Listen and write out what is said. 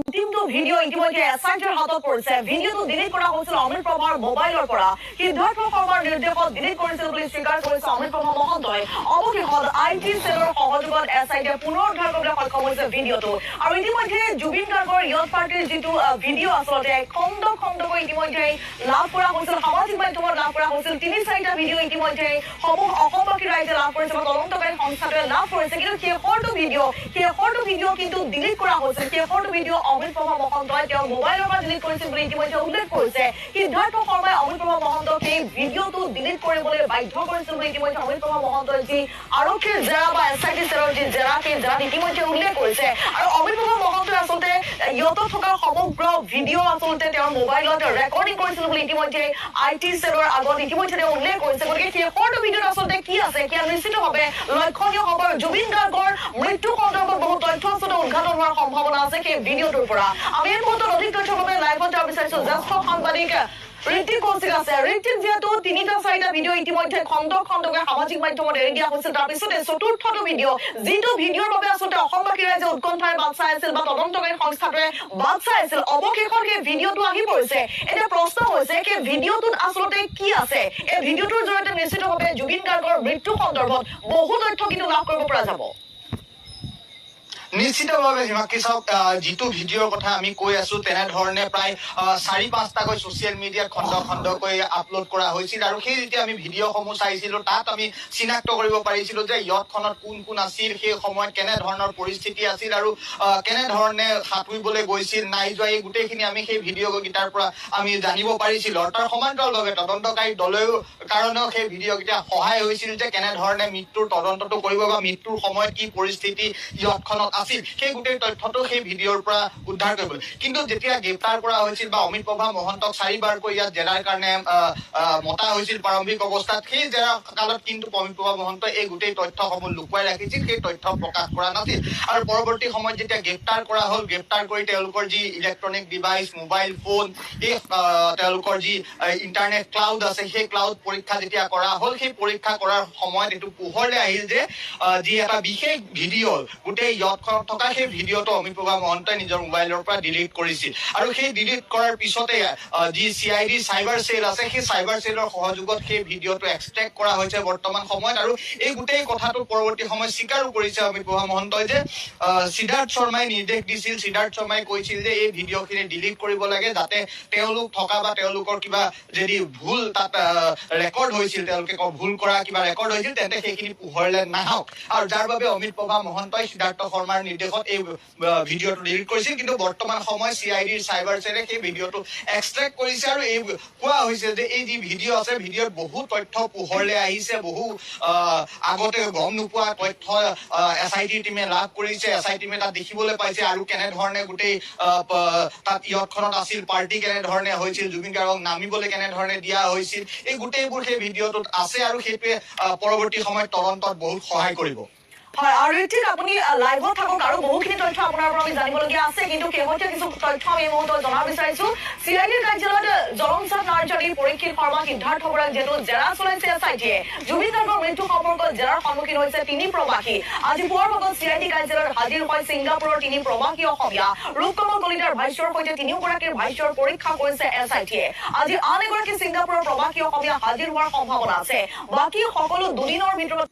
অন্তিমটো ভিডিঅ' ইতিমধ্যে এছআইটিৰ হাতত পৰিছে। ভিডিঅ'টো ডিলিট কৰা হৈছিল অমিত প্ৰভাৰ মোবাইলৰ পৰা। সিদ্ধাৰ্থ শৰ্মাৰ নিৰ্দেশত ডিলিট কৰিছিল বুলি স্বীকাৰ কৰিছে অমিত প্ৰভা মহন্তই। অৱশেষত IT চেলৰ সহযোগত এছআইটিয়ে পুনৰ উদ্ধাৰ কৰিবলৈ সক্ষম হৈছে ভিডিঅ'টো। আৰু ইতিমধ্যে জুবিন গাৰ্গৰ ইয়ত পাৰ্টিৰ যিটো ভিডিঅ' আচলতে খণ্ড খণ্ডকৈ ইতিমধ্যে লাভ কৰা হৈছিল, সামাজিক মাধ্যমত লাভ কৰা হৈছিল। ৩-৪টা ভিডিঅ' ইতিমধ্যে সমূহ অসমবাসী ৰাইজে লাভ কৰিছে বা তদন্তকাৰী সংস্থাটোৱে লাভ কৰিছে। কিন্তু শেষৰটো ভিডিঅ' কিন্তু ডিলিট কৰা হৈছিল। শেষৰটো ভিডিঅ' অমিত প্ৰভা মহন্তই তেওঁৰ মোবাইলৰ পৰা ডিলিট কৰিছিল বুলি ইতিমধ্যে উল্লেখ কৰিছে। সিদ্ধাৰ্থ শৰ্মাই অমিত প্ৰভা মহন্তক এই ভিডিঅ'টো ডিলিট কৰিবলৈ বাধ্য কৰিছিল বুলি ইতিমধ্যে অমিত প্ৰভা মহন্তই যি আৰক্ষীৰ জেৰা বা SIT চেলৰ যি জেৰা, সেই জেৰাত ইতিমধ্যে উল্লেখ কৰিছে। আৰু অমিত প্ৰভা মহন্তই আচলতে ইয়তত থকা সমগ্ৰ ভিডিঅ' আচলতে তেওঁৰ মোবাইলত ৰেকৰ্ডিং কৰিছিল বুলি ইতিমধ্যে IT চেলৰ আগত ইতিমধ্যে তেওঁ উল্লেখ কৰিছে। গতিকে শেষৰটো ভিডিঅ'ত আচলতে কি আছে, কি নিশ্চিতভাৱে লক্ষণীয় হ'ব। জুবিন গাৰ্গৰ মৃত্যু সন্দৰ্ভত বহু তথ্য আচলতে উদ্ঘাটন হোৱাৰ সম্ভাৱনা আছে সেই ভিডিঅ'টোৰ পৰা। আমি এই মুহূৰ্তত অধিক তথ্যৰ বাবে লাইভত যাব বিচাৰিছো জ্যেষ্ঠ সাংবাদিক ঋত্বিক কৌশিক আছে। ঋত্বিক, যিহেতু ৩-৪টা ভিডিঅ' ইতিমধ্যে খণ্ডকৈ সামাজিক মাধ্যমত এৰি দিয়া হৈছিল, তাৰপিছতে চতুৰ্থটো ভিডিঅ', যিটো ভিডিঅ'ৰ বাবে আচলতে অসমবাসী ৰাইজে উৎকণ্ঠাৰে বাট চাই আছিল বা তদন্তকাৰী সংস্থাটোৱে বাট চাই আছিল, অৱশেষত সেই ভিডিঅ'টো আহি পৰিছে। এতিয়া প্ৰশ্ন হৈছে সেই ভিডিঅ'টোত আচলতে কি আছে। এই ভিডিঅ'টোৰ জৰিয়তে নিশ্চিতভাৱে জুবিন গাৰ্গৰ মৃত্যু সন্দৰ্ভত বহু তথ্য কিন্তু লাভ কৰিব পৰা যাব। নিশ্চিতভাৱে হিমাক্ষী চাওক, যিটো ভিডিঅ'ৰ কথা আমি কৈ আছো তেনেধৰণে প্ৰায় ৪-৫টাকৈ ছচিয়েল মিডিয়াত খণ্ড খণ্ডকৈ আপলোড কৰা হৈছিল। আৰু সেই যেতিয়া আমি ভিডিঅ'সমূহ চাইছিলো তাত আমি চিনাক্ত কৰিব পাৰিছিলো যে ইয়তখনত কোন কোন আছিল, সেই সময়ত কেনেধৰণৰ পৰিস্থিতি আছিল আৰু কেনেধৰণে সাঁতুৰিবলৈ গৈছিল নাই যোৱা, এই গোটেইখিনি আমি সেই ভিডিঅ'কেইটাৰ পৰা আমি জানিব পাৰিছিলো। আৰু তাৰ সমান্তৰালভাৱে তদন্তকাৰী দলেও কাৰণেও সেই ভিডিঅ'কেইটা সহায় হৈছিল যে কেনেধৰণে মৃত্যুৰ তদন্তটো কৰিব বা মৃত্যুৰ সময়ত কি পৰিস্থিতি ইয়তখনত আছিল, সেই গোটেই তথ্যটো সেই ভিডিঅ'ৰ পৰা উদ্ধাৰ কৰিবলৈ। কিন্তু যেতিয়া গ্ৰেপ্তাৰ কৰা হৈছিল বা অমিত প্ৰভা মহন্তক ৪বাৰকৈ ইয়াত জেৰাৰ কাৰণে মতা হৈছিল প্ৰাৰম্ভিক অৱস্থাত, সেই জেৰা কালত কিন্তু অমিত প্ৰভা মহন্তই এই গোটেই তথ্যসমূহ লুকুৱাই ৰাখিছিল, সেই তথ্য প্ৰকাশ কৰা নাছিল। আৰু পৰৱৰ্তী সময়ত যেতিয়া গ্ৰেপ্তাৰ কৰা হ'ল, গ্ৰেপ্তাৰ কৰি তেওঁলোকৰ যি ইলেক্ট্ৰনিক ডিভাইচ, মোবাইল ফোন, এই তেওঁলোকৰ যি ইণ্টাৰনেট ক্লাউড আছে, সেই ক্লাউড পৰীক্ষা যেতিয়া কৰা হ'ল, সেই পৰীক্ষা কৰাৰ সময়ত এইটো পোহৰলৈ আহিল যে যি এটা বিশেষ ভিডিঅ' গোটেই ইয়তখনত থকা সেই ভিডিঅ'টো অমিত প্ৰভা মহন্তই নিজৰ মোবাইলৰ পৰা ডিলিট কৰিছিল। আৰু সেই ডিলিট কৰাৰ পিছতে যি CID চাইবাৰ চেল আছে, সেই চাইবাৰ চেলৰ সহযোগত সেই ভিডিঅ'টো এক্সট্ৰেক্ট কৰা হৈছে বৰ্তমান সময়ত। আৰু এই গোটেই কথাটো পৰৱৰ্তী সময়ত স্বীকাৰো কৰিছে অমিত প্ৰভা মহন্তই যে সিদ্ধাৰ্থ শৰ্মাই নিৰ্দেশ দিছিল, সিদ্ধাৰ্থ শৰ্মাই কৈছিল যে এই ভিডিঅ'খিনি ডিলিট কৰিব লাগে, যাতে তেওঁলোক থকা বা তেওঁলোকৰ কিবা যদি ভুল তাত ৰেকৰ্ড হৈছিল, তেওঁলোকে ভুল কৰা কিবা ৰেকৰ্ড হৈছিল, তেন্তে সেইখিনি পোহৰলৈ নাহক। আৰু যাৰ বাবে অমিত প্ৰভা মহন্তই সিদ্ধাৰ্থ শৰ্মাৰ নিৰ্দেশত এই ভিডিঅ'টো ডিলিট কৰিছিল। কিন্তু বৰ্তমান সময় CIDৰ চাইবাৰ চেলে সেই ভিডিঅ'টো এক্সট্ৰেক্ট কৰিছে। আৰু এই কোৱা হৈছে যে এই যি ভিডিঅ' আছে, ভিডিঅ'ত বহু তথ্য পোহৰলৈ আহিছে, বহু আগতে গম নোপোৱা তথ্য SIT টিমে লাভ কৰিছে, SIT টিমে তাত দেখিবলৈ পাইছে। আৰু কেনেধৰণে গোটেই তাত ইয়তখনত আছিল, পাৰ্টি কেনেধৰণে হৈছিল, জুবিন গাৰ্গক নামিবলৈ কেনেধৰণে দিয়া হৈছিল, এই গোটেইবোৰ সেই ভিডিঅ'টোত আছে। আৰু সেইটোৱে পৰৱৰ্তী সময়ত তদন্তত বহুত সহায় কৰিব। হয়, আৰু ঋত্বিক, আপুনি লাইভত থাকক, আৰু বহুখিনি তথ্য আপোনাৰ পৰা আমি জানিবলগীয়া আছে। কিন্তু শেহতীয়া কিছু তথ্য আমি এই মুহূৰ্তত জনাব বিচাৰিছো। CIDৰ কাৰ্যালয়ত জলমচাদ নাৰ্জাৰী, পৰীক্ষিত শৰ্মা, সিদ্ধাৰ্থ বৰাক যিহেতু জেৰা চলাইছে SITয়ে, জুবিন গাৰ্গৰ মৃত্যু সম্পৰ্কত জেৰাৰ সন্মুখীন হৈছে 3 প্ৰৱাসী। আজি পুৱাৰ ভাগত CID কাৰ্যালয়ত হাজিৰ হয় ছিংগাপুৰৰ 3 প্ৰৱাসী অসমীয়া। ৰূপকমল কলিতাৰ ভাষ্যৰ সৈতে 3গৰাকীৰ ভাষ্যৰ পৰীক্ষা কৰিছে SITয়ে। আজি আন এগৰাকী ছিংগাপুৰৰ প্ৰৱাসী অসমীয়া হাজিৰ হোৱাৰ সম্ভাৱনা আছে। বাকী সকলো দুদিনৰ ভিতৰত